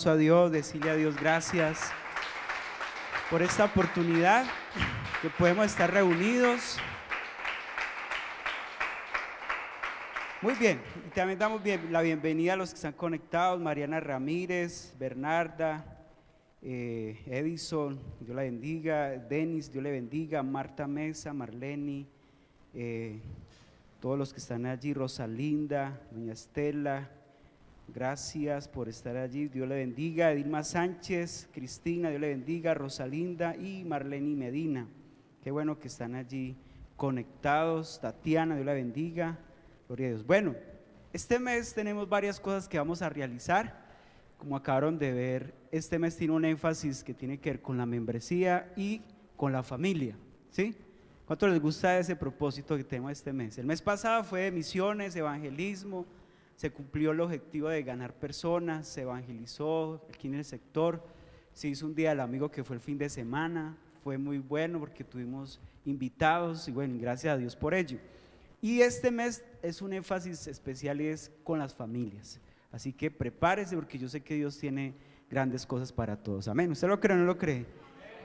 A Dios, decirle a Dios gracias por esta oportunidad que podemos estar reunidos. Muy bien, y también damos la bienvenida a los que están conectados: Mariana Ramírez, Bernarda, Edison, Dios la bendiga; Denis, Dios le bendiga; Marta Mesa, Marleni, todos los que están allí; Rosalinda, doña Estela, gracias por estar allí, Dios le bendiga; Edilma Sánchez, Cristina, Dios le bendiga; Rosalinda y Marleni Medina, qué bueno que están allí conectados; Tatiana, Dios la bendiga, gloria a Dios. Bueno, este mes tenemos varias cosas que vamos a realizar. Como acabaron de ver, este mes tiene un énfasis que tiene que ver con la membresía y con la familia, ¿sí? ¿Cuánto les gusta ese propósito que tenemos este mes? El mes pasado fue de misiones, evangelismo. Se cumplió el objetivo de ganar personas, se evangelizó aquí en el sector, se hizo un día del amigo que fue el fin de semana, fue muy bueno porque tuvimos invitados y bueno, gracias a Dios por ello. Y este mes es un énfasis especial y es con las familias, así que prepárese porque yo sé que Dios tiene grandes cosas para todos, amén. ¿Usted lo cree o no lo cree?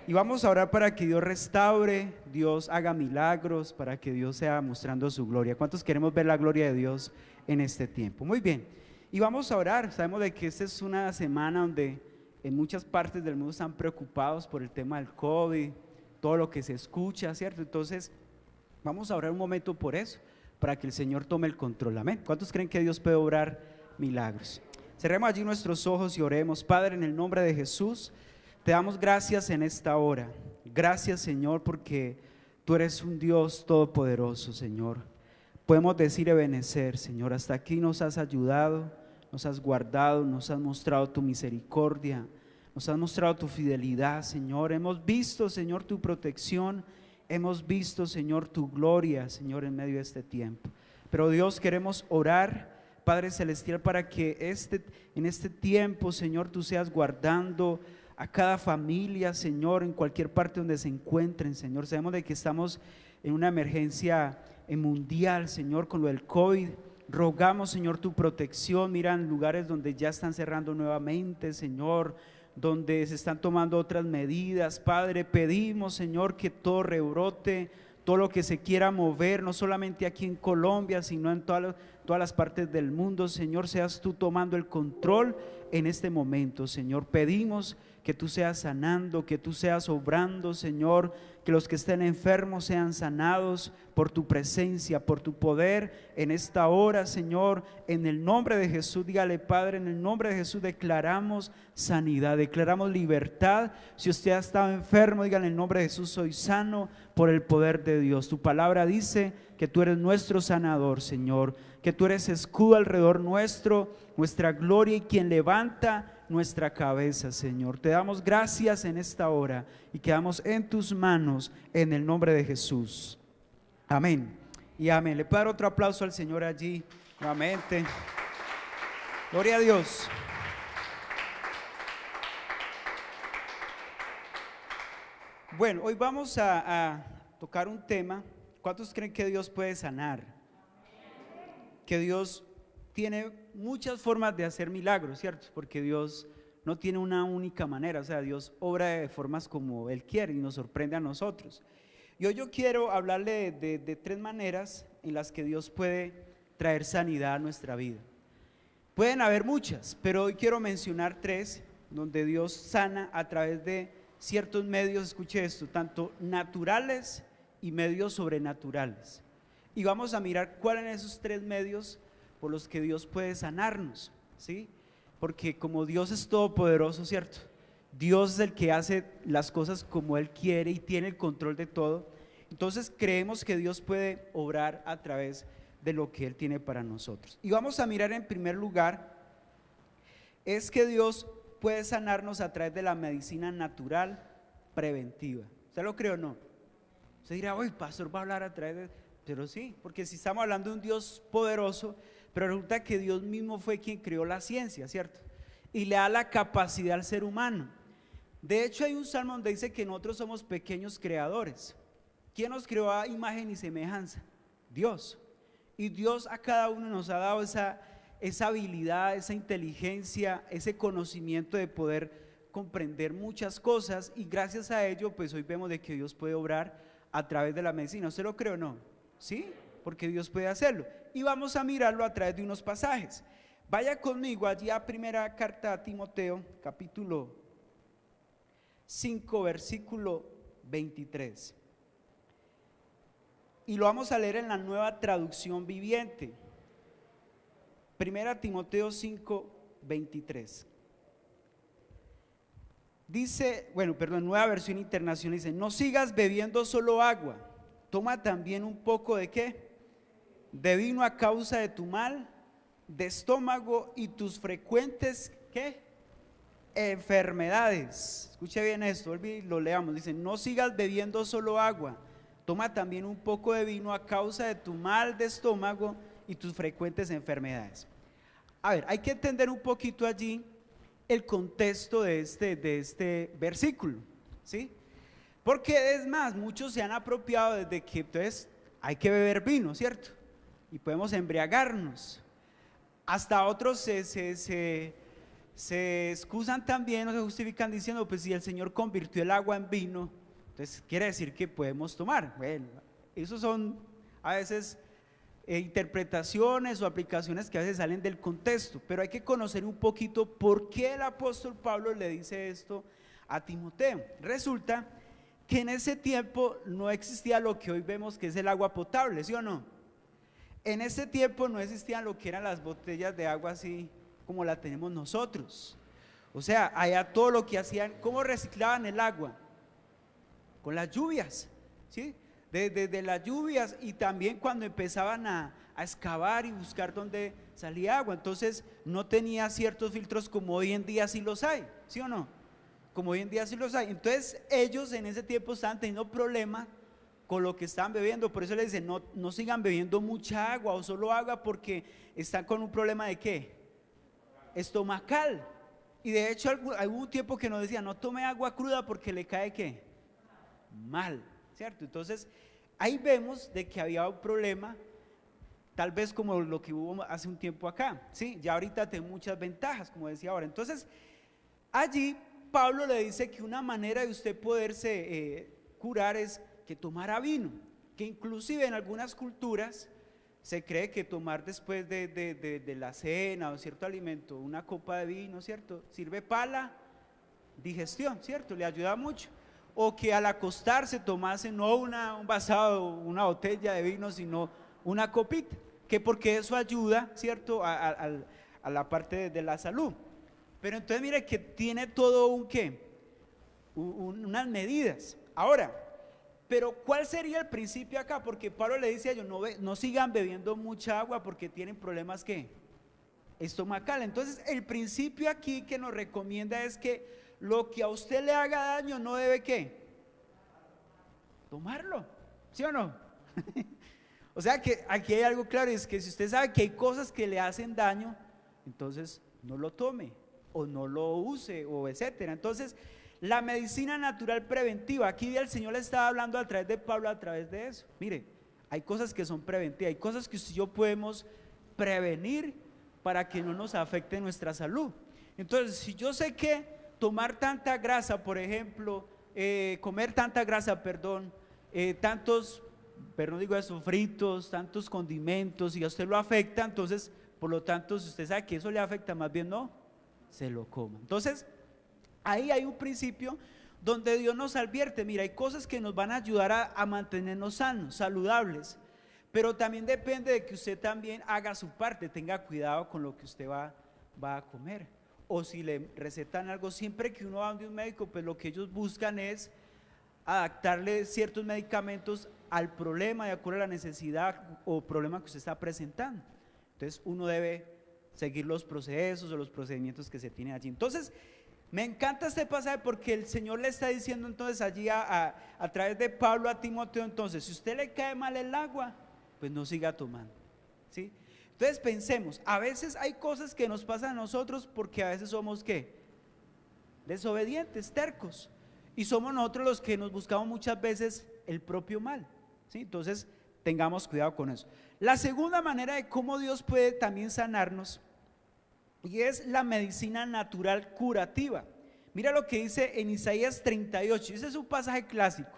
Y vamos a orar para que Dios restaure, Dios haga milagros, para que Dios sea mostrando su gloria. ¿Cuántos queremos ver la gloria de Dios en este tiempo? Muy bien, y vamos a orar. Sabemos de que esta es una semana donde en muchas partes del mundo están preocupados por el tema del COVID, todo lo que se escucha, ¿cierto? Entonces vamos a orar un momento por eso, para que el Señor tome el control, amén. ¿Cuántos creen que Dios puede obrar milagros? Cerremos allí nuestros ojos y oremos. Padre, en el nombre de Jesús, te damos gracias en esta hora. Gracias, Señor, porque tú eres un Dios todopoderoso, Señor. Podemos decir Ebenezer, Señor, hasta aquí nos has ayudado, nos has guardado, nos has mostrado tu misericordia, nos has mostrado tu fidelidad, Señor. Hemos visto, Señor, tu protección, hemos visto, Señor, tu gloria, Señor, en medio de este tiempo. Pero Dios, queremos orar, Padre Celestial, para que en este tiempo, Señor, tú seas guardando a cada familia, Señor, en cualquier parte donde se encuentren, Señor. Sabemos de que estamos en una emergencia mundial, Señor, con lo del COVID. Rogamos, Señor, tu protección. Mira, en lugares donde ya están cerrando nuevamente, Señor, donde se están tomando otras medidas, Padre, pedimos, Señor, que todo rebrote, todo lo que se quiera mover, no solamente aquí en Colombia, sino en todas las partes del mundo, Señor, seas tú tomando el control en este momento, Señor. Pedimos que tú seas sanando, que tú seas obrando, Señor, que los que estén enfermos sean sanados por tu presencia, por tu poder en esta hora, Señor, en el nombre de Jesús. Dígale, Padre, en el nombre de Jesús declaramos sanidad, declaramos libertad. Si usted ha estado enfermo, diga en el nombre de Jesús: soy sano por el poder de Dios. Tu palabra dice que tú eres nuestro sanador, Señor, que tú eres escudo alrededor nuestro, nuestra gloria y quien levanta nuestra cabeza, Señor. Te damos gracias en esta hora y quedamos en tus manos en el nombre de Jesús, amén y amén. Le puedo dar otro aplauso al Señor allí nuevamente. Gloria a Dios. Bueno, hoy vamos a tocar un tema. ¿Cuántos creen que Dios puede sanar? Que Dios tiene muchas formas de hacer milagros, ¿cierto? Porque Dios no tiene una única manera, o sea, Dios obra de formas como Él quiere y nos sorprende a nosotros. Y hoy yo quiero hablarle de tres maneras en las que Dios puede traer sanidad a nuestra vida. Pueden haber muchas, pero hoy quiero mencionar tres donde Dios sana a través de ciertos medios, escuche esto, tanto naturales y medios sobrenaturales. Y vamos a mirar cuáles son esos tres medios por los que Dios puede sanarnos, ¿sí? Porque como Dios es todopoderoso, ¿cierto? Dios es el que hace las cosas como Él quiere y tiene el control de todo. Entonces creemos que Dios puede obrar a través de lo que Él tiene para nosotros. Y vamos a mirar en primer lugar, es que Dios puede sanarnos a través de la medicina natural preventiva. ¿Usted lo cree o no? Usted dirá, uy, pastor, va a hablar a través de... Pero sí, porque si estamos hablando de un Dios poderoso, pero resulta que Dios mismo fue quien creó la ciencia, ¿cierto? Y le da la capacidad al ser humano. De hecho, hay un salmo donde dice que nosotros somos pequeños creadores. ¿Quién nos creó a imagen y semejanza? Dios. Y Dios a cada uno nos ha dado esa habilidad, esa inteligencia, ese conocimiento de poder comprender muchas cosas, y gracias a ello pues hoy vemos de que Dios puede obrar a través de la medicina. ¿Usted lo cree o no? ¿Sí? Porque Dios puede hacerlo, y vamos a mirarlo a través de unos pasajes. Vaya conmigo allí a primera carta a Timoteo, capítulo 5, versículo 23, y lo vamos a leer en la Nueva Traducción Viviente. Primera Timoteo 5, 23. Dice, Nueva Versión Internacional dice: no sigas bebiendo solo agua, toma también un poco de ¿qué? De vino a causa de tu mal de estómago y tus frecuentes ¿qué? Enfermedades. Escuche bien esto, lo leamos. Dice: no sigas bebiendo solo agua, toma también un poco de vino a causa de tu mal de estómago y tus frecuentes enfermedades. A ver, hay que entender un poquito allí el contexto de este versículo, ¿sí? Porque es más, muchos se han apropiado desde que entonces hay que beber vino, ¿cierto? Y podemos embriagarnos. Hasta otros se excusan también o se justifican diciendo: pues si el Señor convirtió el agua en vino, entonces quiere decir que podemos tomar. Bueno, esos son a veces interpretaciones o aplicaciones que a veces salen del contexto, pero hay que conocer un poquito por qué el apóstol Pablo le dice esto a Timoteo. Resulta que en ese tiempo no existía lo que hoy vemos que es el agua potable, ¿sí o no? En ese tiempo no existían lo que eran las botellas de agua así como la tenemos nosotros. O sea, allá todo lo que hacían, ¿cómo reciclaban el agua? Con las lluvias, ¿sí? De las lluvias, y también cuando empezaban a excavar y buscar dónde salía agua. Entonces no tenía ciertos filtros como hoy en día sí los hay, ¿sí o no? Como hoy en día sí los hay. Entonces ellos en ese tiempo estaban teniendo problemas con lo que estaban bebiendo. Por eso les dicen: no sigan bebiendo mucha agua o solo agua, porque están con un problema de ¿qué? Estomacal. Y de hecho hubo un tiempo que nos decían: no tome agua cruda porque le cae ¿qué? Mal, ¿cierto? Entonces ahí vemos de que había un problema, tal vez como lo que hubo hace un tiempo acá, ¿sí? Ya ahorita tiene muchas ventajas, como decía ahora. Entonces allí Pablo le dice que una manera de usted poderse curar es que tomara vino, que inclusive en algunas culturas se cree que tomar después de la cena o cierto alimento una copa de vino, ¿cierto? Sirve para la digestión, ¿cierto? Le ayuda mucho. O que al acostarse tomase no un vasado, una botella de vino, sino una copita, que porque eso ayuda, ¿cierto? A la parte de la salud. Pero entonces mire que tiene todo un ¿qué? Unas medidas. Ahora, pero ¿cuál sería el principio acá? Porque Pablo le dice a ellos: no sigan bebiendo mucha agua porque tienen problemas ¿qué? Estomacal. Entonces el principio aquí que nos recomienda es que lo que a usted le haga daño no debe ¿qué? Tomarlo, ¿sí o no? O sea que aquí hay algo claro, es que si usted sabe que hay cosas que le hacen daño, entonces no lo tome o no lo use o etcétera. Entonces la medicina natural preventiva, aquí el Señor le estaba hablando a través de Pablo, a través de eso. Mire, hay cosas que son preventivas, hay cosas que usted y yo podemos prevenir para que no nos afecte nuestra salud. Entonces si yo sé que tomar tanta grasa, por ejemplo, comer tanta grasa, tantos, pero no digo eso, fritos, tantos condimentos, y a usted lo afecta, entonces, por lo tanto, si usted sabe que eso le afecta, más bien no se lo coma. Entonces, ahí hay un principio donde Dios nos advierte: mira, hay cosas que nos van a ayudar a mantenernos sanos, saludables, pero también depende de que usted también haga su parte, tenga cuidado con lo que usted va a comer. O si le recetan algo, siempre que uno va donde un médico, pues lo que ellos buscan es adaptarle ciertos medicamentos al problema, de acuerdo a la necesidad o problema que usted está presentando. Entonces uno debe seguir los procesos o los procedimientos que se tienen allí. Entonces me encanta este pasaje porque el Señor le está diciendo entonces allí a través de Pablo a Timoteo: entonces si a usted le cae mal el agua, pues no siga tomando, ¿sí? Entonces pensemos, a veces hay cosas que nos pasan a nosotros porque a veces somos ¿qué? Desobedientes, tercos, y somos nosotros los que nos buscamos muchas veces el propio mal, ¿sí? Entonces tengamos cuidado con eso. La segunda manera de cómo Dios puede también sanarnos, y es la medicina natural curativa. Mira lo que dice en Isaías 38, ese es un pasaje clásico,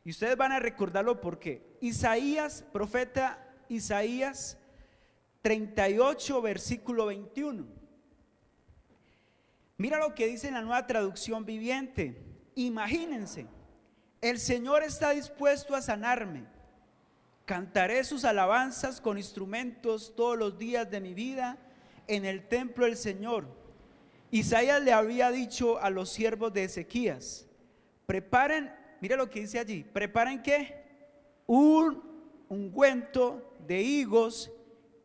y ustedes van a recordarlo porque Isaías, profeta Isaías 38, versículo 21. Mira lo que dice en la Nueva Traducción Viviente. Imagínense, el Señor está dispuesto a sanarme. Cantaré sus alabanzas con instrumentos todos los días de mi vida en el templo del Señor. Isaías le había dicho a los siervos de Ezequías: preparen, mira lo que dice allí, preparen ¿qué? Un ungüento de higos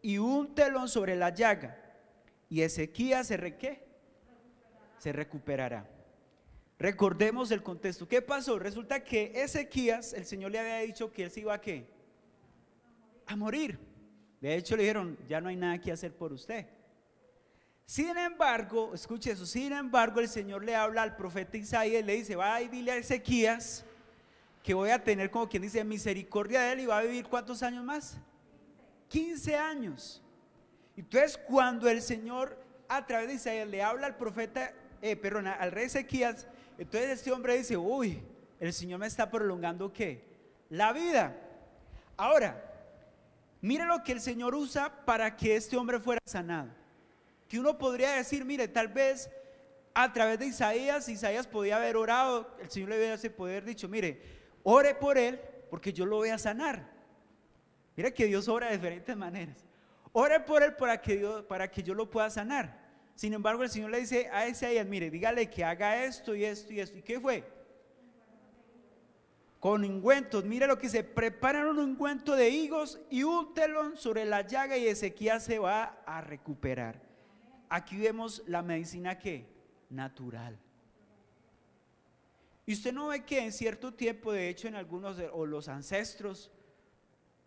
y úntelo sobre la llaga, y Ezequías se recuperará. Recordemos el contexto. ¿Qué pasó? Resulta que Ezequías, el Señor le había dicho que él se iba a ¿qué? A morir. De hecho le dijeron: ya no hay nada que hacer por usted. Sin embargo, escuche eso, sin embargo el Señor le habla al profeta Isaías y le dice: va y dile a Ezequías que voy a tener, como quien dice, misericordia de él, y va a vivir ¿cuántos años más? 15 años. Entonces cuando el Señor a través de Isaías le habla al profeta, al rey Ezequías, entonces este hombre dice: uy, el Señor me está prolongando ¿qué? La vida. Ahora, mire lo que el Señor usa para que este hombre fuera sanado. Que uno podría decir, mire, tal vez a través de Isaías podía haber orado, el Señor le hubiera poder dicho: mire, ore por él porque yo lo voy a sanar. Mira que Dios obra de diferentes maneras. Ore por él para que yo lo pueda sanar. Sin embargo, el Señor le dice a Isaías: mire, dígale que haga esto y esto y esto. ¿Y qué fue? Con ungüentos. Mire lo que dice: preparan un ungüento de higos y úntelo sobre la llaga, y Ezequías se va a recuperar. Aquí vemos la medicina ¿qué? Natural. Y usted no ve que en cierto tiempo, de hecho en algunos, o los ancestros,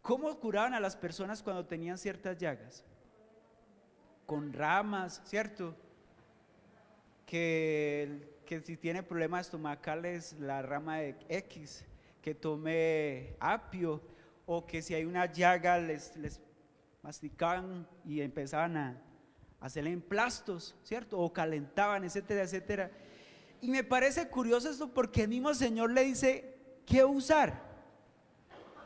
¿cómo curaban a las personas cuando tenían ciertas llagas? Con ramas, ¿cierto? Que si tiene problemas estomacales, la rama de X, que tome apio, o que si hay una llaga les masticaban y empezaban a hacerle emplastos, ¿cierto? O calentaban, etcétera, etcétera. Y me parece curioso esto porque el mismo Señor le dice qué usar.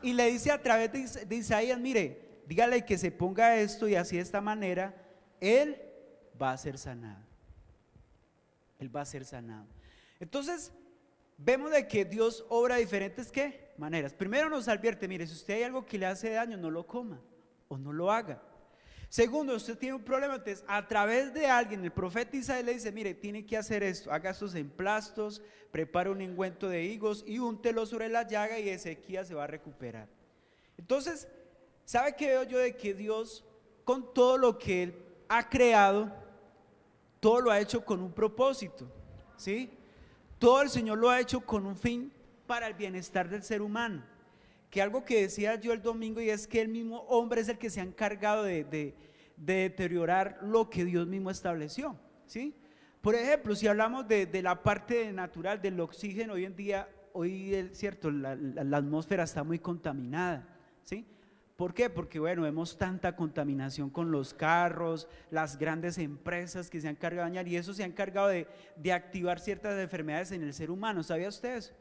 Y le dice a través de Isaías: mire, dígale que se ponga esto, y así de esta manera él va a ser sanado. Él va a ser sanado. Entonces vemos de que Dios obra de diferentes ¿qué? Maneras. Primero nos advierte: mire, si usted hay algo que le hace daño, no lo coma o no lo haga. Segundo, usted tiene un problema, entonces a través de alguien, el profeta Isaías le dice: mire, tiene que hacer esto, haga estos emplastos, prepare un ungüento de higos y úntelo sobre la llaga, y Ezequías se va a recuperar. Entonces, ¿sabe qué veo yo? De que Dios, con todo lo que Él ha creado, todo lo ha hecho con un propósito, ¿sí? Todo el Señor lo ha hecho con un fin para el bienestar del ser humano. Que algo que decía yo el domingo, y es que el mismo hombre es el que se ha encargado de deteriorar lo que Dios mismo estableció, ¿sí? Por ejemplo, si hablamos de la parte natural del oxígeno, hoy en día, cierto, la atmósfera está muy contaminada, ¿sí? ¿Por qué? Porque bueno, vemos tanta contaminación con los carros, las grandes empresas que se han encargado de dañar, y eso se ha encargado de activar ciertas enfermedades en el ser humano. ¿Sabía usted eso?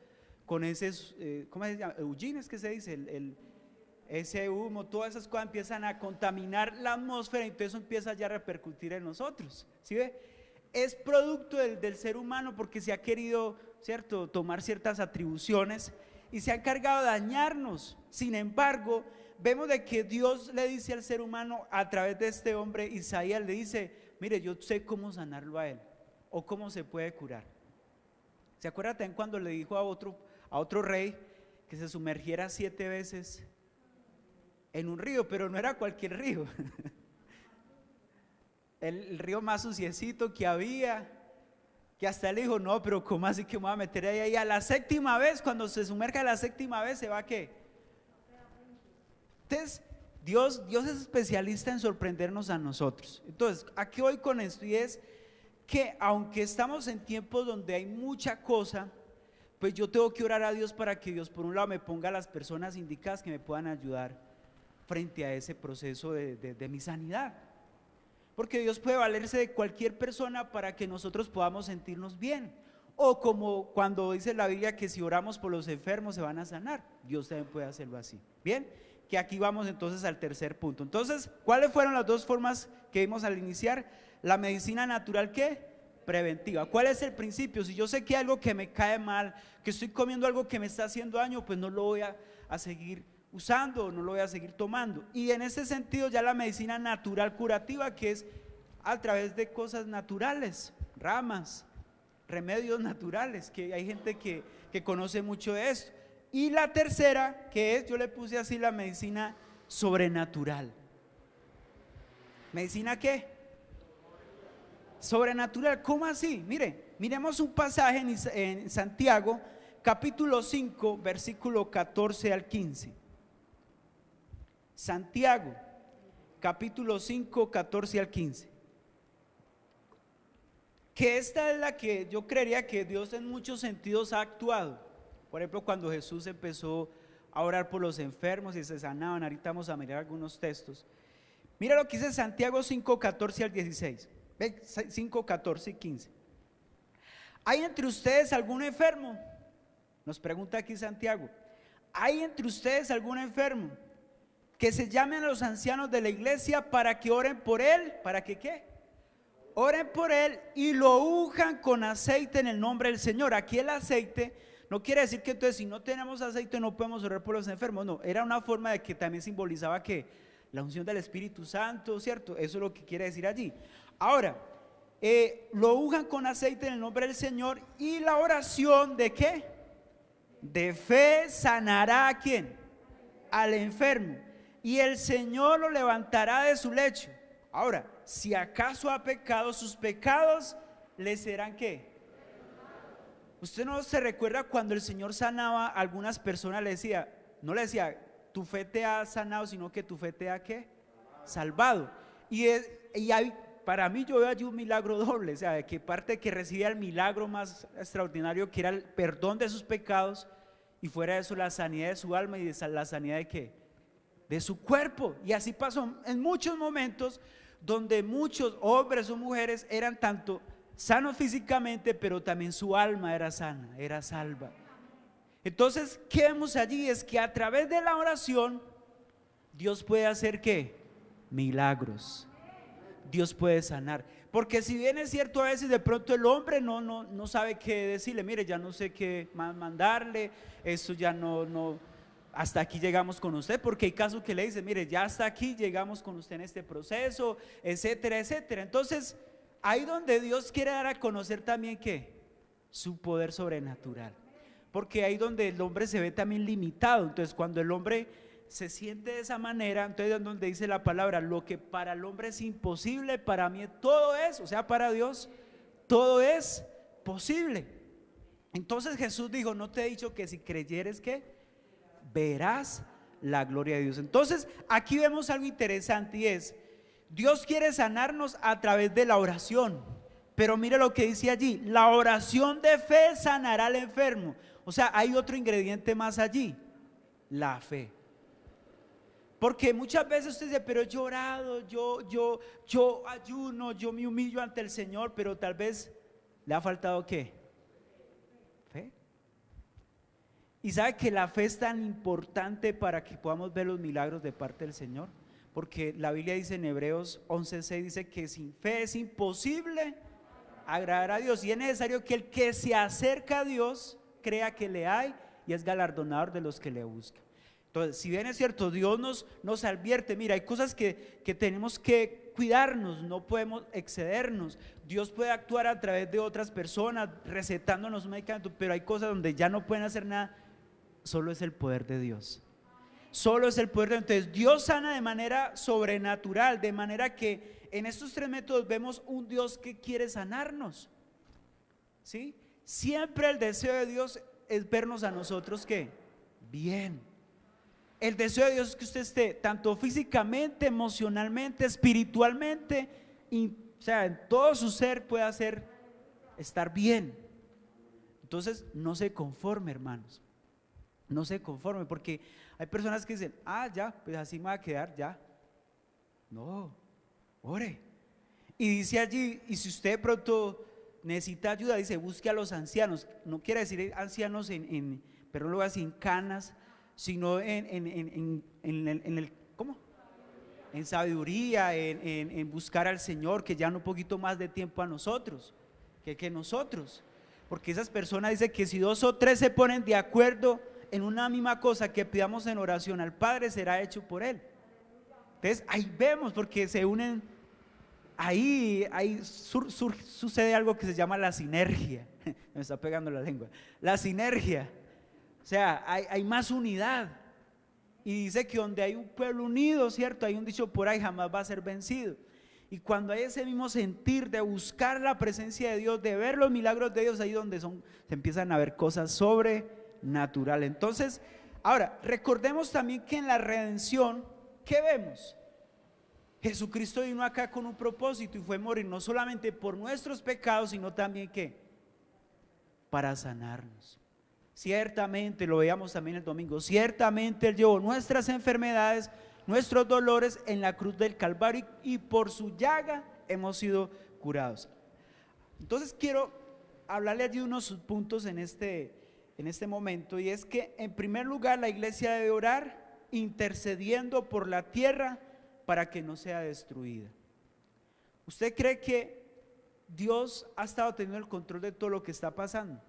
Con ese, ¿cómo se llama? Eugines, que se dice, ese humo, todas esas cosas empiezan a contaminar la atmósfera, y entonces eso empieza ya a repercutir en nosotros, ¿sí ve? Es producto del ser humano, porque se ha querido, ¿cierto?, tomar ciertas atribuciones y se ha encargado de dañarnos. Sin embargo, vemos de que Dios le dice al ser humano a través de este hombre, Isaías le dice: mire, yo sé cómo sanarlo a él, o cómo se puede curar. ¿Se acuerda también cuando le dijo a otro rey que se sumergiera 7 veces en un río? Pero no era cualquier río, el río más suciecito que había, que hasta él dijo: no, pero ¿cómo así que me voy a meter ahí? A la 7ª vez, cuando se sumerja la 7ª vez, ¿se va a qué? Entonces Dios es especialista en sorprendernos a nosotros. Entonces, ¿a qué voy con esto? Y es que aunque estamos en tiempos donde hay mucha cosa, pues yo tengo que orar a Dios para que Dios, por un lado, me ponga a las personas indicadas que me puedan ayudar frente a ese proceso de mi sanidad. Porque Dios puede valerse de cualquier persona para que nosotros podamos sentirnos bien. O como cuando dice la Biblia que si oramos por los enfermos se van a sanar, Dios también puede hacerlo así. Bien, que aquí vamos entonces al tercer punto. Entonces, ¿cuáles fueron las dos formas que vimos al iniciar? La medicina natural, ¿qué? Preventiva. ¿Cuál es el principio? Si yo sé que hay algo que me cae mal, que estoy comiendo algo que me está haciendo daño, pues no lo voy a seguir usando, no lo voy a seguir tomando. Y en ese sentido ya la medicina natural curativa, que es a través de cosas naturales, ramas, remedios naturales, que hay gente que conoce mucho de esto. Y la tercera, que es, yo le puse así, la medicina sobrenatural. ¿Medicina qué? Sobrenatural. ¿Cómo así? Miremos un pasaje en Santiago, capítulo 5, versículo 14 al 15. Santiago, capítulo 5, 14 al 15. Que esta es la que yo creería que Dios en muchos sentidos ha actuado. Por ejemplo, cuando Jesús empezó a orar por los enfermos y se sanaban. Ahorita vamos a mirar algunos textos. Mira lo que dice Santiago 5, 14 al 16. 5, 14 y 15. ¿Hay entre ustedes algún enfermo? Nos pregunta aquí Santiago. ¿Hay entre ustedes algún enfermo? Que se llamen a los ancianos de la iglesia para que oren por él. ¿Para que qué? Oren por él y lo unjan con aceite en el nombre del Señor. Aquí el aceite no quiere decir que entonces si no tenemos aceite no podemos orar por los enfermos. No, era una forma de que también simbolizaba que la unción del Espíritu Santo, ¿cierto? Eso es lo que quiere decir allí. Ahora, lo unjan con aceite en el nombre del Señor y la oración ¿de qué? De fe sanará ¿a quién? Al enfermo, y el Señor lo levantará de su lecho. Ahora, si acaso ha pecado, sus pecados le serán ¿qué? Usted no se recuerda cuando el Señor sanaba a algunas personas, le decía, no le decía tu fe te ha sanado, sino que tu fe te ha ¿qué? Salvado. Y hay, para mí yo veo allí un milagro doble, o sea, de que parte que recibía el milagro más extraordinario, que era el perdón de sus pecados, y fuera de eso la sanidad de su alma y la sanidad de ¿qué? De su cuerpo. Y así pasó en muchos momentos donde muchos hombres o mujeres eran tanto sanos físicamente, pero también su alma era sana, era salva. Entonces, ¿qué vemos allí? Es que a través de la oración Dios puede hacer ¿qué? Milagros. Dios puede sanar. Porque si bien es cierto, a veces de pronto el hombre no sabe qué decirle, mire, ya no sé qué mandarle, eso ya no, hasta aquí llegamos con usted, porque hay casos que le dicen, mire, ya hasta aquí llegamos con usted en este proceso, etcétera, etcétera. Entonces, ahí donde Dios quiere dar a conocer también ¿qué? Su poder sobrenatural. Porque ahí donde el hombre se ve también limitado. Entonces, cuando el hombre se siente de esa manera, entonces es donde dice la palabra, lo que para el hombre es imposible, para mí todo es, o sea, para Dios, todo es posible. Entonces Jesús dijo, no te he dicho que si creyeres que verás la gloria de Dios. Entonces aquí vemos algo interesante y es, Dios quiere sanarnos a través de la oración, pero mire lo que dice allí, la oración de fe sanará al enfermo. O sea, hay otro ingrediente más allí, la fe. Porque muchas veces usted dice, pero yo he orado, yo ayuno, yo me humillo ante el Señor, pero tal vez le ha faltado ¿qué? Fe. Y sabe que la fe es tan importante para que podamos ver los milagros de parte del Señor, porque la Biblia dice en Hebreos 11:6, dice que sin fe es imposible agradar a Dios, y es necesario que el que se acerca a Dios crea que le hay y es galardonador de los que le buscan. Entonces, si bien es cierto, Dios nos advierte, mira, hay cosas que tenemos que cuidarnos, no podemos excedernos. Dios puede actuar a través de otras personas, recetándonos medicamentos, pero hay cosas donde ya no pueden hacer nada, solo es el poder de Dios. Solo es el poder de Dios. Entonces, Dios sana de manera sobrenatural, de manera que en estos tres métodos vemos un Dios que quiere sanarnos. ¿Sí? Siempre el deseo de Dios es vernos a nosotros ¿qué? Bien. El deseo de Dios es que usted esté tanto físicamente, emocionalmente, espiritualmente, o sea, en todo su ser pueda estar bien. Entonces, no se conforme, hermanos. No se conforme, porque hay personas que dicen, ya, pues así me va a quedar, ya. No, ore. Y dice allí, y si usted de pronto necesita ayuda, dice, busque a los ancianos. No quiere decir ancianos pero luego así en canas, sino ¿cómo? En sabiduría, en buscar al Señor, que ya un poquito más de tiempo a nosotros, que nosotros. Porque esas personas dicen que si 2 o 3 se ponen de acuerdo en una misma cosa que pidamos en oración al Padre, será hecho por Él. Entonces ahí vemos, porque se unen, ahí sucede algo que se llama la sinergia. Me está pegando la lengua. La sinergia, o sea, hay más unidad. Y dice que donde hay un pueblo unido, ¿cierto? Hay un dicho por ahí, jamás va a ser vencido. Y cuando hay ese mismo sentir de buscar la presencia de Dios, de ver los milagros de Dios, ahí donde se empiezan a ver cosas sobrenaturales. Entonces, ahora, recordemos también que en la redención, ¿qué vemos? Jesucristo vino acá con un propósito y fue morir no solamente por nuestros pecados, sino también ¿qué? Para sanarnos. Ciertamente, lo veíamos también el domingo, ciertamente Él llevó nuestras enfermedades, nuestros dolores en la cruz del Calvario, y por su llaga hemos sido curados. Entonces quiero hablarle de unos puntos en este momento, y es que en primer lugar la iglesia debe orar intercediendo por la tierra para que no sea destruida. ¿Usted cree que Dios ha estado teniendo el control de todo lo que está pasando?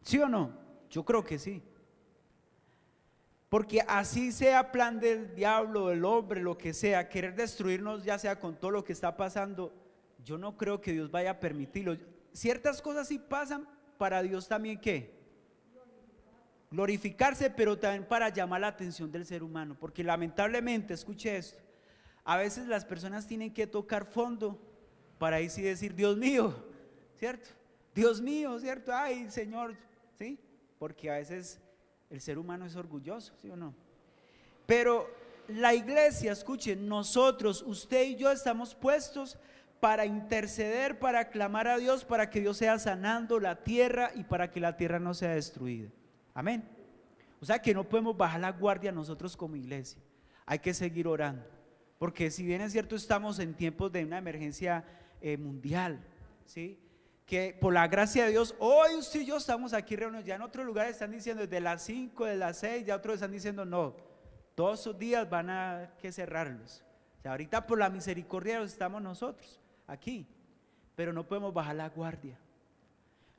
¿Sí o no? Yo creo que sí. Porque así sea plan del diablo, del hombre, lo que sea, querer destruirnos, ya sea con todo lo que está pasando, yo no creo que Dios vaya a permitirlo. Ciertas cosas sí pasan para Dios también, ¿qué? Glorificarse, pero también para llamar la atención del ser humano. Porque lamentablemente, escuche esto, a veces las personas tienen que tocar fondo para ahí sí decir, Dios mío, ¿cierto? Dios mío, ¿cierto? Ay, Señor, ¿sí? Porque a veces el ser humano es orgulloso, ¿sí o no? Pero la iglesia, escuchen, nosotros, usted y yo estamos puestos para interceder, para clamar a Dios, para que Dios sea sanando la tierra y para que la tierra no sea destruida. Amén. O sea que no podemos bajar la guardia nosotros como iglesia. Hay que seguir orando, porque si bien es cierto estamos en tiempos de una emergencia mundial, ¿sí? Que por la gracia de Dios, hoy usted y yo estamos aquí reunidos. Ya en otros lugares están diciendo desde las 5, de las 6, ya otros están diciendo no, todos esos días van a que cerrarlos. O sea, ahorita por la misericordia de Dios estamos nosotros aquí, pero no podemos bajar la guardia,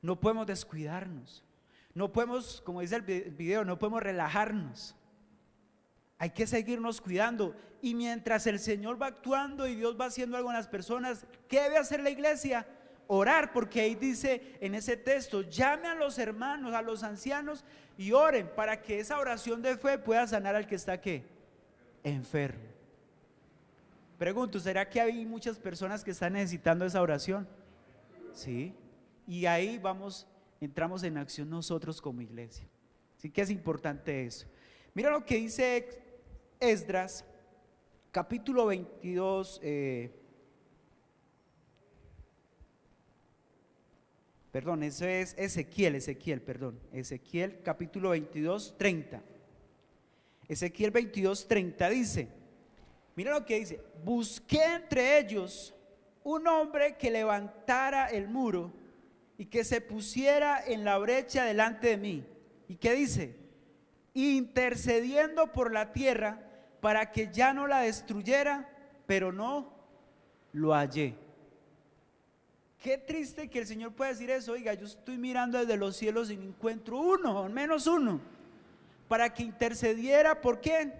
no podemos descuidarnos, no podemos, como dice el video, no podemos relajarnos. Hay que seguirnos cuidando, y mientras el Señor va actuando y Dios va haciendo algo en las personas, ¿qué debe hacer la iglesia? Orar, porque ahí dice en ese texto, llame a los hermanos, a los ancianos, y oren para que esa oración de fe pueda sanar al que está ¿qué? Enfermo. Pregunto, ¿será que hay muchas personas que están necesitando esa oración? Sí, y ahí entramos en acción nosotros como iglesia. Así que es importante eso. Mira lo que dice Esdras, capítulo 22, perdón, eso es Ezequiel capítulo 22, 30. Ezequiel 22, 30 dice, mira lo que dice: busqué entre ellos un hombre que levantara el muro y que se pusiera en la brecha delante de mí. ¿Y qué dice? Intercediendo por la tierra para que ya no la destruyera, pero no lo hallé. Qué triste que el Señor pueda decir eso. Oiga, yo estoy mirando desde los cielos y no encuentro uno, al menos uno, para que intercediera. ¿Por qué?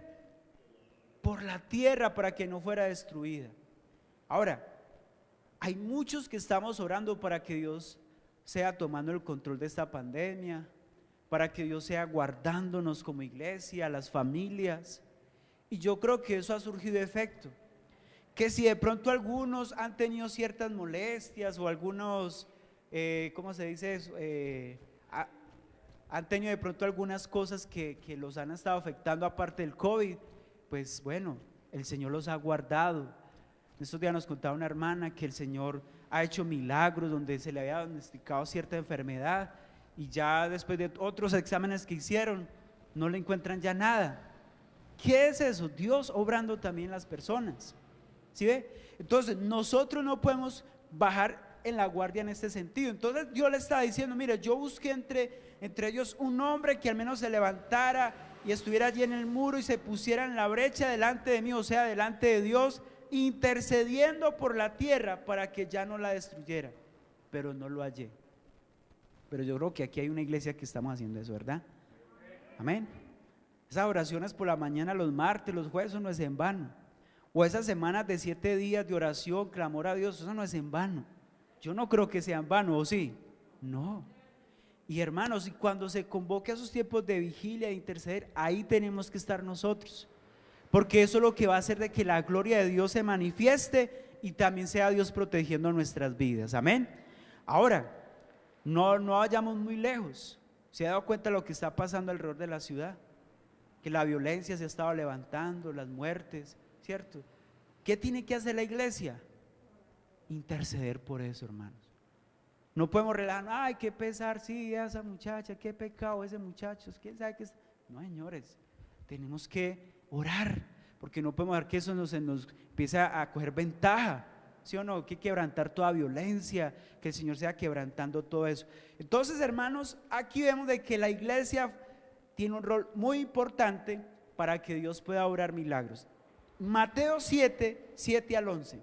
Por la tierra, para que no fuera destruida. Ahora, hay muchos que estamos orando para que Dios sea tomando el control de esta pandemia, para que Dios sea guardándonos como iglesia, las familias, y yo creo que eso ha surgido efecto. Que si de pronto algunos han tenido ciertas molestias o algunos, ¿cómo se dice eso? Han tenido de pronto algunas cosas que los han estado afectando aparte del COVID, pues bueno, el Señor los ha guardado. Estos días nos contaba una hermana que el Señor ha hecho milagros donde se le había diagnosticado cierta enfermedad y ya después de otros exámenes que hicieron, no le encuentran ya nada. ¿Qué es eso? Dios obrando también en las personas. ¿Sí ve? Entonces nosotros no podemos bajar en la guardia en este sentido. Entonces Dios le está diciendo, mire, yo busqué entre ellos un hombre que al menos se levantara y estuviera allí en el muro y se pusiera en la brecha delante de mí, o sea, delante de Dios, intercediendo por la tierra para que ya no la destruyera, pero no lo hallé. Pero yo creo que aquí hay una iglesia que estamos haciendo eso, ¿verdad? Amén. Esas oraciones por la mañana, los martes, los jueves, eso no es en vano. O esas semanas de 7 días de oración, clamor a Dios, eso no es en vano. Yo no creo que sea en vano, ¿o sí? No. Y hermanos, y cuando se convoque a esos tiempos de vigilia e interceder, ahí tenemos que estar nosotros, porque eso es lo que va a hacer de que la gloria de Dios se manifieste y también sea Dios protegiendo nuestras vidas. Amén. Ahora, no vayamos muy lejos. ¿Se ha dado cuenta de lo que está pasando alrededor de la ciudad? Que la violencia se ha estado levantando, las muertes, ¿cierto? ¿Qué tiene que hacer la iglesia? Interceder por eso, hermanos. No podemos relajar, ay, qué pesar, sí, esa muchacha, qué pecado ese muchacho, quién sabe qué es. No, señores, tenemos que orar, porque no podemos dejar que eso nos empiece a coger ventaja, ¿sí o no? Que quebrantar toda violencia, que el Señor sea quebrantando todo eso. Entonces, hermanos, aquí vemos de que la iglesia tiene un rol muy importante para que Dios pueda obrar milagros. Mateo 7, 7 al 11.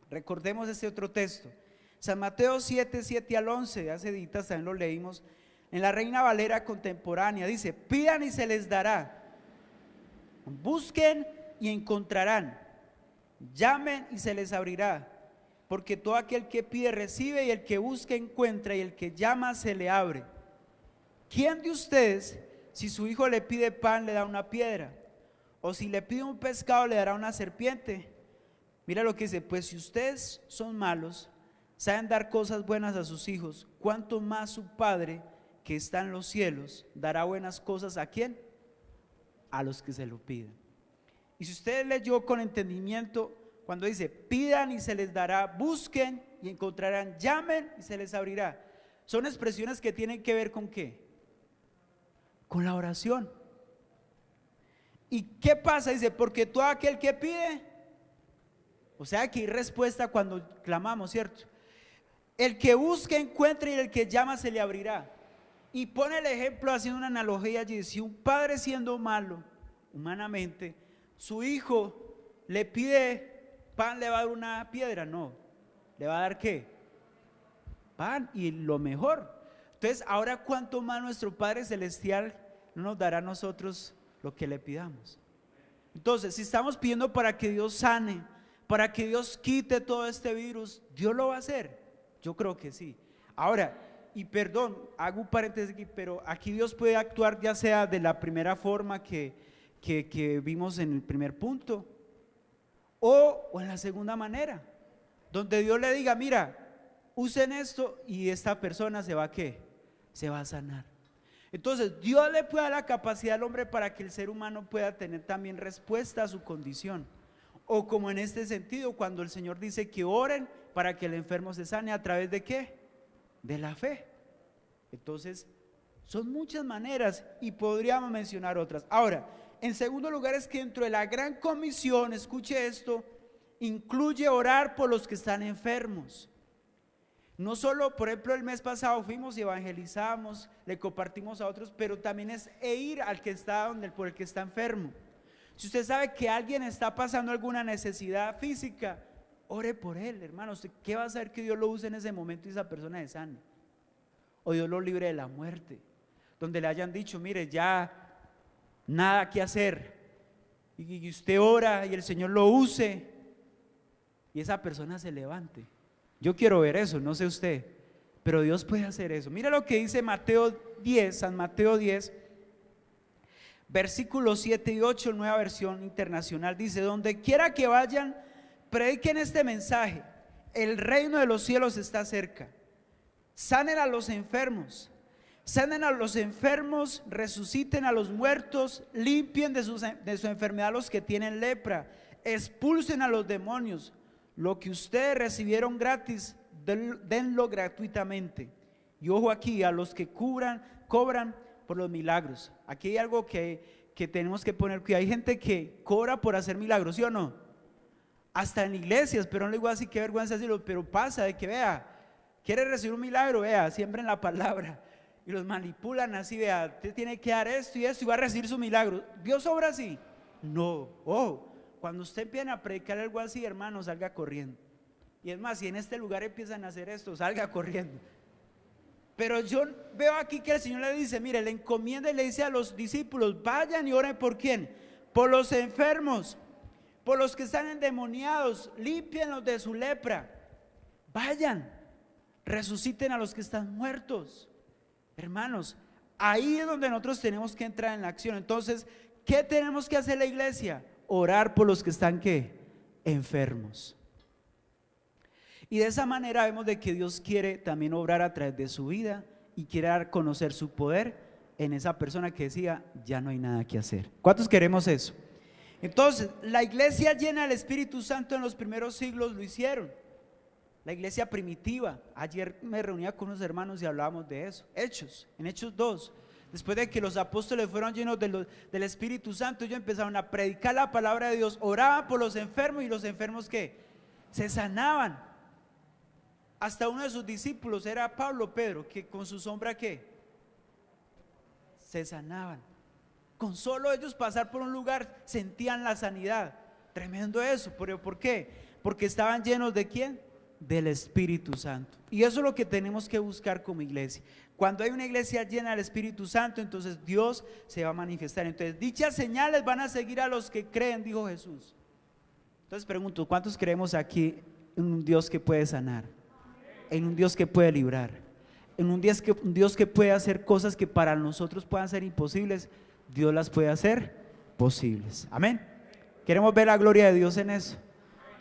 Recordemos este otro texto. San Mateo 7, 7 al 11, hace días también lo leímos en la Reina Valera contemporánea. Dice: pidan y se les dará, busquen y encontrarán, llamen y se les abrirá, porque todo aquel que pide recibe, y el que busca encuentra, y el que llama se le abre. ¿Quién de ustedes, si su hijo le pide pan, le da una piedra? O si le pide un pescado, le dará una serpiente? Mira lo que dice: pues si ustedes son malos, saben dar cosas buenas a sus hijos, ¿cuánto más su Padre que está en los cielos dará buenas cosas a quién? A los que se lo piden. Y si usted leyó con entendimiento, cuando dice pidan y se les dará, busquen y encontrarán, llamen y se les abrirá, son expresiones que tienen que ver con ¿qué? Con la oración. ¿Y qué pasa? Dice, porque todo aquel que pide, o sea que hay respuesta cuando clamamos, ¿cierto? El que busca encuentra, y el que llama se le abrirá. Y pone el ejemplo haciendo una analogía allí: si un padre, siendo malo humanamente, su hijo le pide pan, ¿le va a dar una piedra? No, ¿le va a dar qué? Pan, y lo mejor. Entonces, ahora cuánto más nuestro Padre Celestial no nos dará a nosotros lo que le pidamos. Entonces, si estamos pidiendo para que Dios sane, para que Dios quite todo este virus, ¿Dios lo va a hacer? Yo creo que sí. Ahora, y perdón, hago un paréntesis aquí, pero aquí Dios puede actuar ya sea de la primera forma que vimos en el primer punto, o en la segunda manera, donde Dios le diga: mira, usen esto y esta persona se va a ¿qué? Se va a sanar. Entonces Dios le puede dar la capacidad al hombre para que el ser humano pueda tener también respuesta a su condición. O como en este sentido, cuando el Señor dice que oren para que el enfermo se sane, ¿a través de qué? De la fe. Entonces son muchas maneras y podríamos mencionar otras. Ahora, en segundo lugar, es que dentro de la gran comisión, escuche esto, incluye orar por los que están enfermos. No solo, por ejemplo, el mes pasado fuimos y evangelizamos, le compartimos a otros, pero también es ir al que está por el que está enfermo. Si usted sabe que alguien está pasando alguna necesidad física, ore por él, hermano. ¿Qué va a hacer que Dios lo use en ese momento y esa persona se sane? O Dios lo libre de la muerte, donde le hayan dicho: mire, ya nada que hacer, y usted ora y el Señor lo use y esa persona se levante. Yo quiero ver eso, no sé usted, pero Dios puede hacer eso. Mira lo que dice Mateo 10, San Mateo 10, versículos 7 y 8, nueva versión internacional. Dice: donde quiera que vayan, prediquen este mensaje: el reino de los cielos está cerca. Sanen a los enfermos, resuciten a los muertos, limpien de su enfermedad a los que tienen lepra, expulsen a los demonios. Lo que ustedes recibieron gratis, denlo gratuitamente. Y ojo aquí, a los que cobran por los milagros. Aquí hay algo que tenemos que poner cuidado. Hay gente que cobra por hacer milagros, ¿sí o no? Hasta en iglesias, pero no le digo así, qué vergüenza decirlo, pero pasa de que vea, quiere recibir un milagro, vea, siembren la palabra y los manipulan así, vea, usted tiene que dar esto y esto y va a recibir su milagro. ¿Dios obra así? No. Ojo, cuando usted empieza a predicar algo así, hermano, salga corriendo. Y es más, si en este lugar empiezan a hacer esto, salga corriendo. Pero yo veo aquí que el Señor le dice, mire, le encomienda y le dice a los discípulos, vayan y oren por quién, por los enfermos, por los que están endemoniados, límpienlos de su lepra, vayan, resuciten a los que están muertos. Hermanos, ahí es donde nosotros tenemos que entrar en la acción. Entonces, ¿qué tenemos que hacer la iglesia? Orar por los que están ¿qué? Enfermos. Y de esa manera vemos de que Dios quiere también obrar a través de su vida y quiere dar a conocer su poder en esa persona que decía, ya no hay nada que hacer. ¿Cuántos queremos eso? Entonces, la iglesia llena del Espíritu Santo en los primeros siglos lo hicieron. La iglesia primitiva, ayer me reunía con unos hermanos y hablábamos de eso. En Hechos 2, después de que los apóstoles fueron llenos del Espíritu Santo, ellos empezaron a predicar la palabra de Dios, oraban por los enfermos y los enfermos ¿qué? Se sanaban. Hasta uno de sus discípulos era Pablo, Pedro, que con su sombra ¿qué? Se sanaban. Con solo ellos pasar por un lugar sentían la sanidad. Tremendo eso. ¿Pero por qué? Porque estaban llenos ¿de quién? Del Espíritu Santo. Y eso es lo que tenemos que buscar como iglesia. Cuando hay una iglesia llena del Espíritu Santo, entonces Dios se va a manifestar. Entonces dichas señales van a seguir a los que creen, dijo Jesús. Entonces pregunto, ¿cuántos creemos aquí en un Dios que puede sanar? En un Dios que puede librar, en un Dios que puede hacer cosas que para nosotros puedan ser imposibles, Dios las puede hacer posibles. Amén. Queremos ver la gloria de Dios en eso.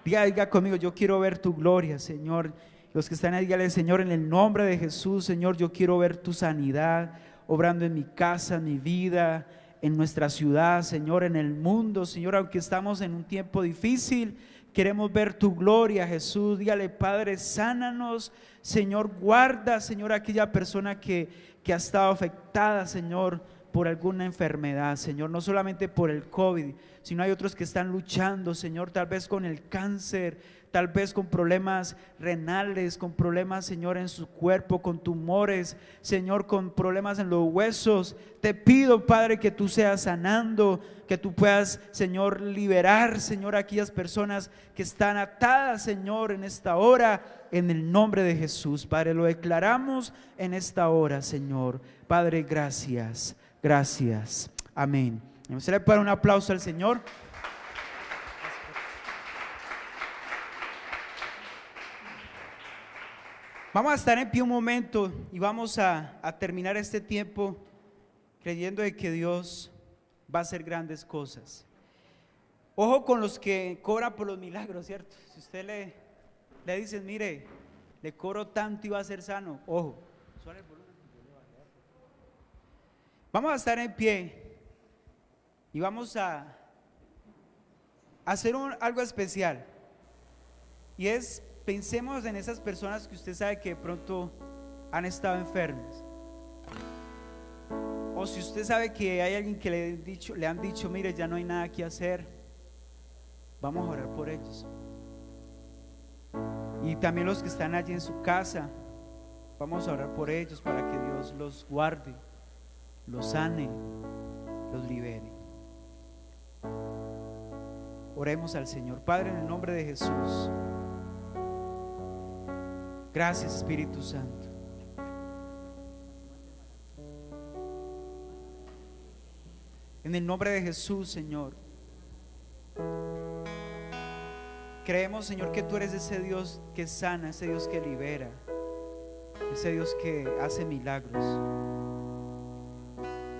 Diga conmigo, yo quiero ver tu gloria, Señor. Los que están ahí, dígale, Señor, en el nombre de Jesús, Señor, yo quiero ver tu sanidad obrando en mi casa, en mi vida, en nuestra ciudad, Señor, en el mundo, Señor, aunque estamos en un tiempo difícil, queremos ver tu gloria, Jesús. Dígale, Padre, sánanos, Señor, guarda, Señor, a aquella persona que ha estado afectada, Señor, por alguna enfermedad, Señor, no solamente por el COVID, sino hay otros que están luchando, Señor, tal vez con el cáncer, tal vez con problemas renales, con problemas, Señor, en su cuerpo, con tumores, Señor, con problemas en los huesos. Te pido, Padre, que tú seas sanando, que tú puedas, Señor, liberar, Señor, a aquellas personas que están atadas, Señor, en esta hora, en el nombre de Jesús. Padre, lo declaramos en esta hora, Señor. Padre, gracias, gracias, amén. Vamos a darle para un aplauso al Señor. Vamos a estar en pie un momento y vamos a terminar este tiempo creyendo de que Dios va a hacer grandes cosas. Ojo con los que cobran por los milagros, ¿cierto? Si usted le dicen, mire, le cobro tanto y va a ser sano, ojo. Vamos a estar en pie y vamos a hacer algo especial, y es, pensemos en esas personas que usted sabe que de pronto han estado enfermas, o si usted sabe que hay alguien que le han dicho, mire, ya no hay nada que hacer, vamos a orar por ellos. Y también los que están allí en su casa, vamos a orar por ellos para que Dios los guarde, los sane, los libere. Oremos al Señor. Padre, en el nombre de Jesús, gracias, Espíritu Santo. En el nombre de Jesús, Señor, creemos, Señor, que tú eres ese Dios que sana, ese Dios que libera, ese Dios que hace milagros.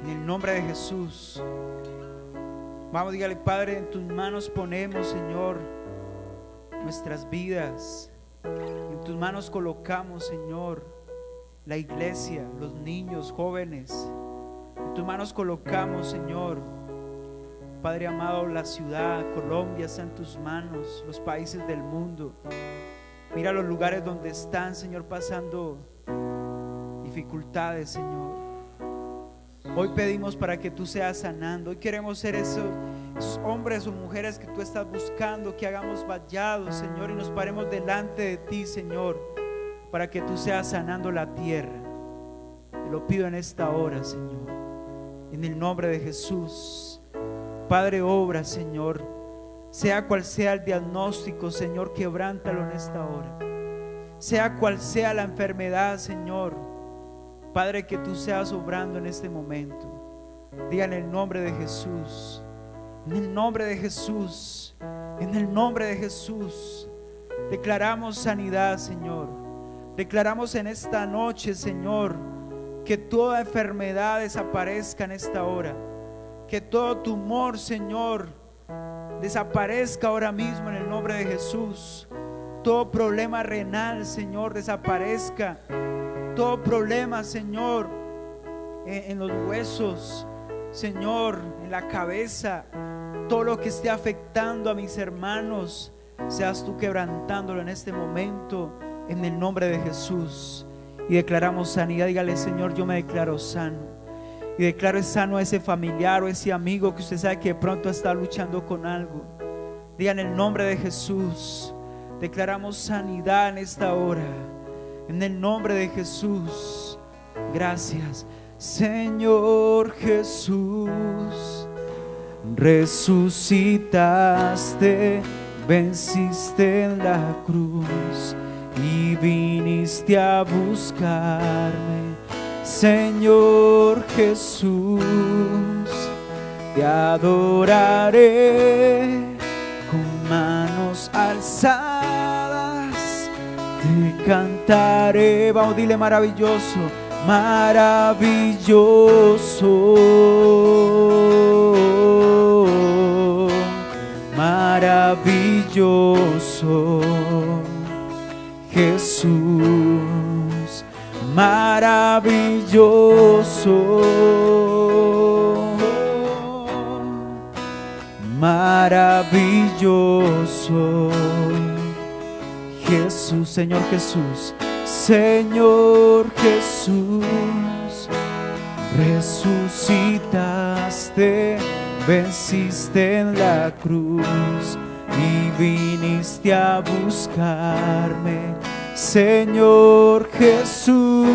En el nombre de Jesús, vamos, dígale, Padre, en tus manos ponemos, Señor, nuestras vidas. En tus manos colocamos, Señor, la iglesia, los niños, jóvenes. En tus manos colocamos, Señor, Padre amado, la ciudad, Colombia está en tus manos, los países del mundo. Mira los lugares donde están, Señor, pasando dificultades, Señor. Hoy pedimos para que tú seas sanando. Hoy queremos ser esos hombres o mujeres que tú estás buscando, que hagamos vallados, Señor, y nos paremos delante de ti, Señor, para que tú seas sanando la tierra. Te lo pido en esta hora, Señor, en el nombre de Jesús. Padre, obra, Señor, sea cual sea el diagnóstico, Señor, quebrántalo en esta hora. Sea cual sea la enfermedad, Señor, Padre, que tú seas obrando en este momento. Diga en el nombre de Jesús, en el nombre de Jesús, en el nombre de Jesús. Declaramos sanidad, Señor. Declaramos en esta noche, Señor, que toda enfermedad desaparezca en esta hora. Que todo tumor, Señor, desaparezca ahora mismo en el nombre de Jesús. Todo problema renal, Señor, desaparezca. Todo problema, Señor, en los huesos, Señor, en la cabeza, todo lo que esté afectando a mis hermanos, seas tú quebrantándolo en este momento, en el nombre de Jesús. Y declaramos sanidad. Dígale: Señor, yo me declaro sano. Y declaro sano a ese familiar o ese amigo que usted sabe que de pronto está luchando con algo. Diga en el nombre de Jesús. Declaramos sanidad en esta hora, en el nombre de Jesús. Gracias, Señor Jesús. Resucitaste, venciste en la cruz y viniste a buscarme. Señor Jesús, te adoraré con manos alzadas, te cantaré. Vamos, dile: maravilloso, maravilloso, maravilloso Jesús, maravilloso, maravilloso Jesús. Señor Jesús, Señor Jesús, resucitaste, venciste en la cruz y viniste a buscarme. Señor Jesús,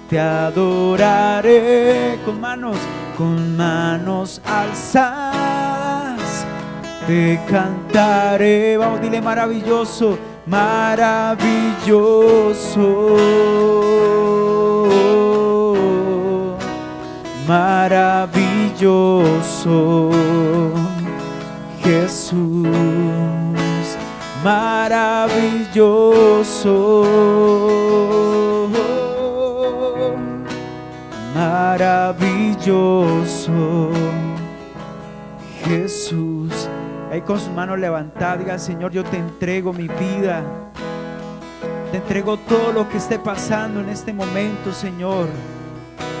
te adoraré con manos alzadas, te cantaré. Vamos, dile: maravilloso, maravilloso, maravilloso Jesús, maravilloso, maravilloso Jesús. Ahí con sus manos levantadas, diga: Señor, yo te entrego mi vida, te entrego todo lo que esté pasando en este momento, Señor.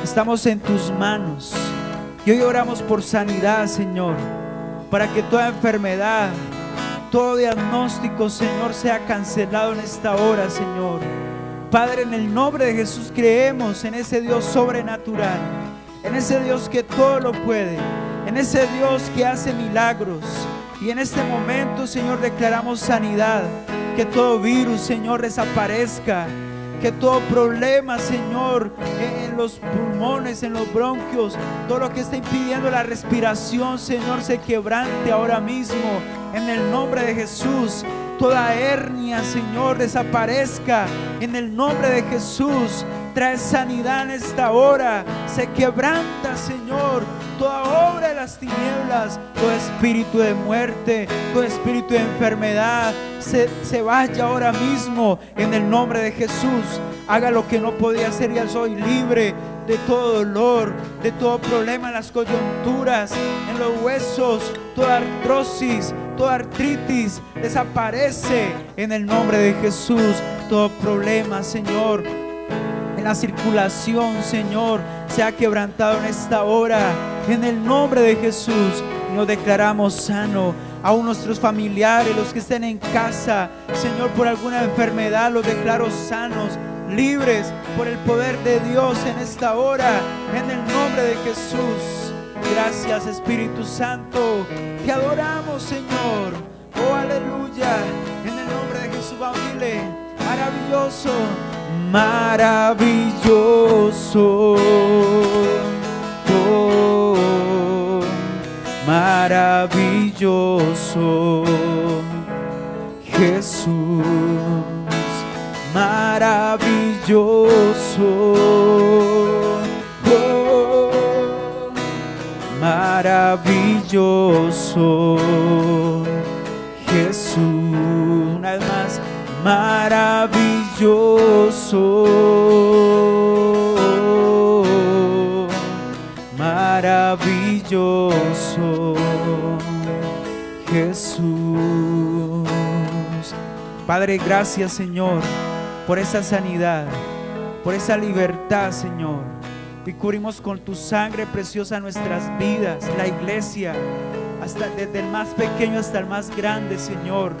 Estamos en tus manos y hoy oramos por sanidad, Señor, para que toda enfermedad, todo diagnóstico, Señor, sea cancelado en esta hora, Señor. Padre, en el nombre de Jesús creemos en ese Dios sobrenatural, en ese Dios que todo lo puede, en ese Dios que hace milagros. Y en este momento, Señor, declaramos sanidad, que todo virus, Señor, desaparezca, que todo problema, Señor, en los pulmones, en los bronquios, todo lo que está impidiendo la respiración, Señor, se quebrante ahora mismo, en el nombre de Jesús. Toda hernia, Señor, desaparezca en el nombre de Jesús. Trae sanidad en esta hora. Se quebranta, Señor, toda obra de las tinieblas, todo espíritu de muerte, todo espíritu de enfermedad, se vaya ahora mismo en el nombre de Jesús. Haga lo que no podía hacer. Ya soy libre de todo dolor, de todo problema en las coyunturas, en los huesos, toda artrosis, toda artritis desaparece en el nombre de Jesús. Todo problema, Señor, en la circulación, Señor, se ha quebrantado en esta hora en el nombre de Jesús. Nos declaramos sano. Aún nuestros familiares, los que estén en casa, Señor, por alguna enfermedad, los declaro sanos. libres por el poder de Dios en esta hora, en el nombre de Jesús. Gracias, Espíritu Santo, te adoramos, Señor. Oh, aleluya, en el nombre de Jesús. Vamos a dile, maravilloso, maravilloso, oh, maravilloso, Jesús, maravilloso, oh, maravilloso, Jesús. Una vez más, maravilloso, maravilloso, Jesús. Padre, gracias, Señor, por esa sanidad, por esa libertad, Señor. Y cubrimos con tu sangre preciosa nuestras vidas, la iglesia, hasta desde el más pequeño hasta el más grande, Señor.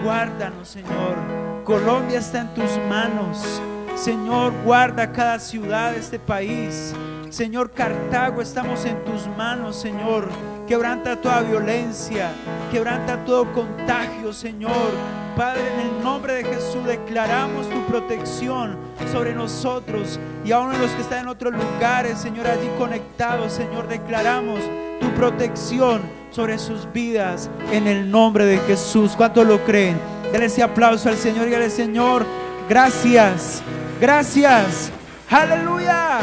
Guárdanos, Señor. Colombia está en tus manos, Señor. Guarda cada ciudad de este país, Señor. Cartago, estamos en tus manos, Señor. Quebranta toda violencia, quebranta todo contagio, Señor. Padre, en el nombre de Jesús declaramos tu protección sobre nosotros y aún en los que están en otros lugares, Señor, allí conectados, Señor, declaramos tu protección sobre sus vidas en el nombre de Jesús. ¿Cuántos lo creen? Denle ese aplauso al Señor y dígale: Señor, gracias, gracias, aleluya.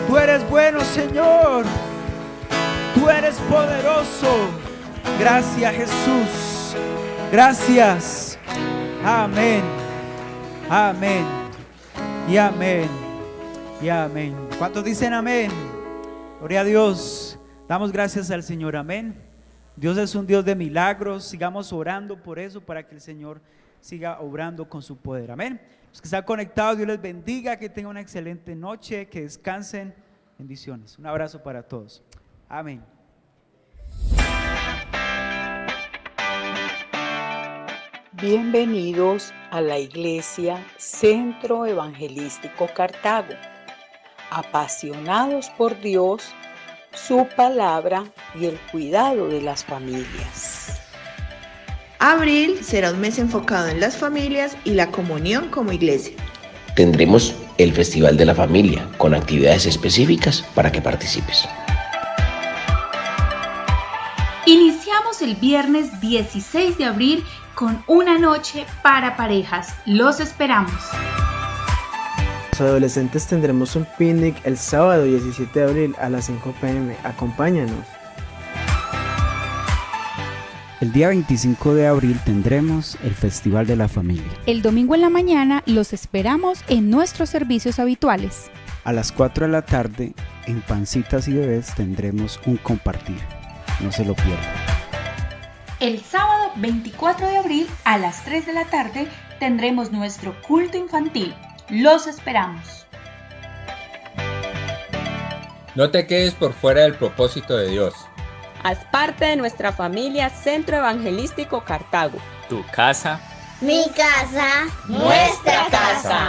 Tú eres bueno, Señor, tú eres poderoso. Gracias, Jesús, gracias. Amén, amén y amén y amén. ¿Cuántos dicen amén? Gloria a Dios. Damos gracias al Señor, amén. Dios es un Dios de milagros. Sigamos orando por eso, para que el Señor siga obrando con su poder, amén. Los que están conectados, Dios les bendiga, que tengan una excelente noche, que descansen. Bendiciones. Un abrazo para todos, amén. Bienvenidos a la Iglesia Centro Evangelístico Cartago, apasionados por Dios, su palabra y el cuidado de las familias. Abril será un mes enfocado en las familias y la comunión como iglesia. Tendremos el Festival de la Familia con actividades específicas para que participes. Iniciamos el viernes 16 de abril con una noche para parejas. Los esperamos. Los adolescentes tendremos un picnic el sábado 17 de abril a las 5 p.m. Acompáñanos. El día 25 de abril tendremos el Festival de la Familia. El domingo en la mañana los esperamos en nuestros servicios habituales. A las 4 de la tarde, en Pancitas y Bebés, tendremos un compartir. No se lo pierdan. El sábado 24 de abril a las 3 de la tarde tendremos nuestro culto infantil. Los esperamos. No te quedes por fuera del propósito de Dios. Haz parte de nuestra familia Centro Evangelístico Cartago. Tu casa, mi casa, nuestra casa.